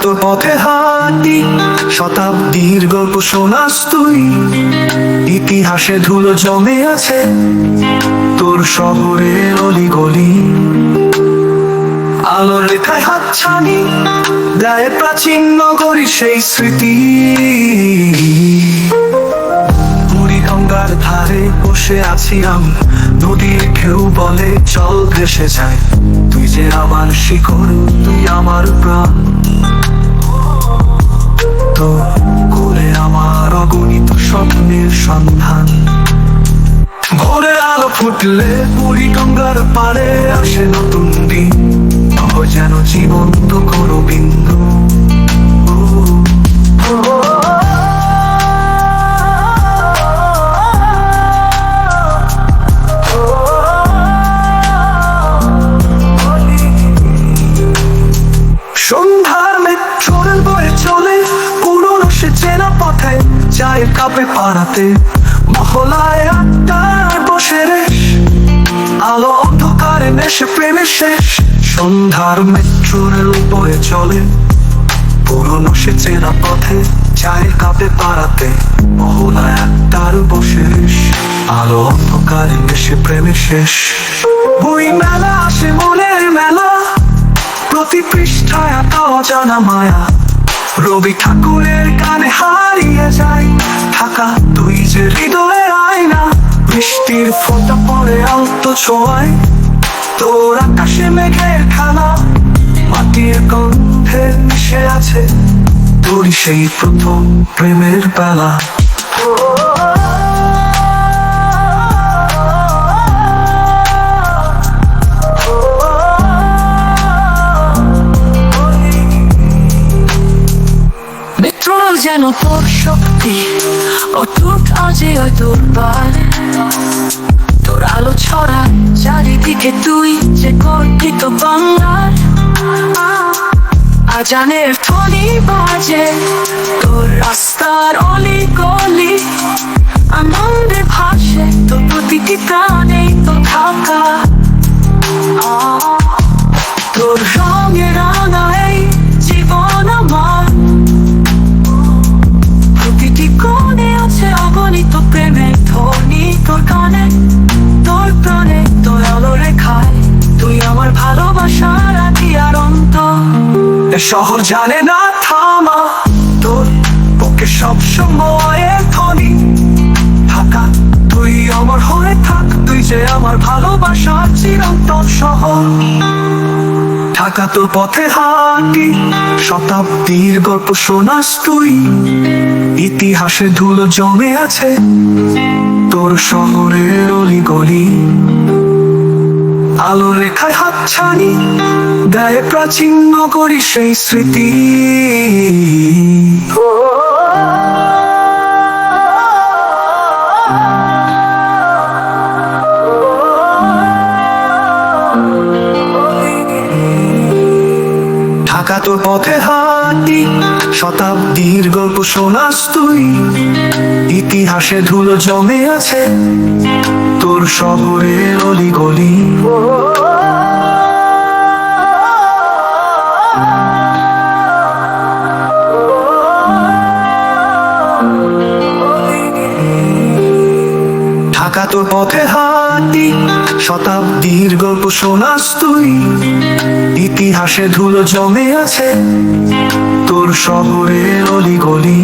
তোর পথে হাঁটি, শতাব্দীর গল্প শোনাস তুই। ইতিহাসে ধুলো জমে আছে তোর শহরের অলিগলি। আলোর রেখায় হাতছানি দেয় প্রাচীন নগরী সেই স্মৃতি। বুড়িগঙ্গার ধারে বসে আছি আমি, নদীর ঢেউ বলে চল ভেসে যায়। তুই যে আমার শিকড়, তুই আমার প্রাণ, তো করে আমার অগণিত স্বপ্নের সন্ধান। ভোরের আলো ফুটলে বুড়িগঙ্গার পাড়ে আসে নতুন দিন, যেন জীবন্ত কোনো বিন্দু। সন্ধ্যার মেঘ চলে বয়ে চলে পুরনো সে চেনা পথে, চায়ের কাপে পাড়াতে মহলায় আড্ডার বসে রেশ। আলো অন্ধকারে নেশে প্রেমে শেষ। সন্ধ্যার মেট্রো রেল বয়ে চলে পুরনো সে চেনা পথে, চায়ের কাপে পাড়াতে মহলায় আড্ডার বসে রেশ। আলো অন্ধকারে নেশে প্রেমে শেষ। বই মেলা আসে মনের মেলা, প্রতি পৃষ্ঠায় একা অজানা মায়া। রবি ঠাকুরের গানে হারিয়ে যায় ঢাকা, তুই যে হৃদয়ের আয়না। বৃষ্টির ফোঁটা পড়ে আলতো ছোঁয়ায় তোর আকাশে মেঘের খেলা। মাটির গন্ধে মিশে আছে তোরই সেই প্রথম প্রেমের বেলা। যেন তোর শক্তি অটুট আজে ওই তোর পারে, তোর আলো ছড়ায় চারিদিকে, তুই যে গর্বিত বাংলার। আজানের ধ্বনি বাজে তোর রাস্তার অলি গলি, আনন্দে ভাসে তোর প্রতিটি প্রাণে তো থাকা। তোর রঙে রাঙায় জীবন আমার, কোণে আছে অগণিত প্রেমের ধ্বনি। তোর কানে, তোর প্রাণে, তোর আলো রেখায় তুই আমার ভালোবাসার আদি আর অন্ত। শহর জানে না থামা, তোর পক্ষে সবসময় ধ্বনি। ঢাকা তুই আমার হয়ে থাক, তুই যে আমার ভালোবাসার চিরন্তন শহর। ঢাকা তোর পথে হাঁটি, শতাব্দীর গল্প শোনাস তুই। ইতিহাসে ধুলো জমে আছে তোর শহরের অলিগলি। আলোর রেখায় হাতছানি দেয় প্রাচীন নগরী সেই স্মৃতি। ঢাকা তোর পথে হাঁটি, শতাব্দীর গল্প শোনাস তুই। ইতিহাসে ধুলো জমে আছে তোর শহরের অলিগলি। ঢাকা তোর পথে হাঁটি, শতাব্দীর গল্প শোনাস তুই। ইতিহাসে ধুলো জমে আছে তোর শহরের অলিগলি।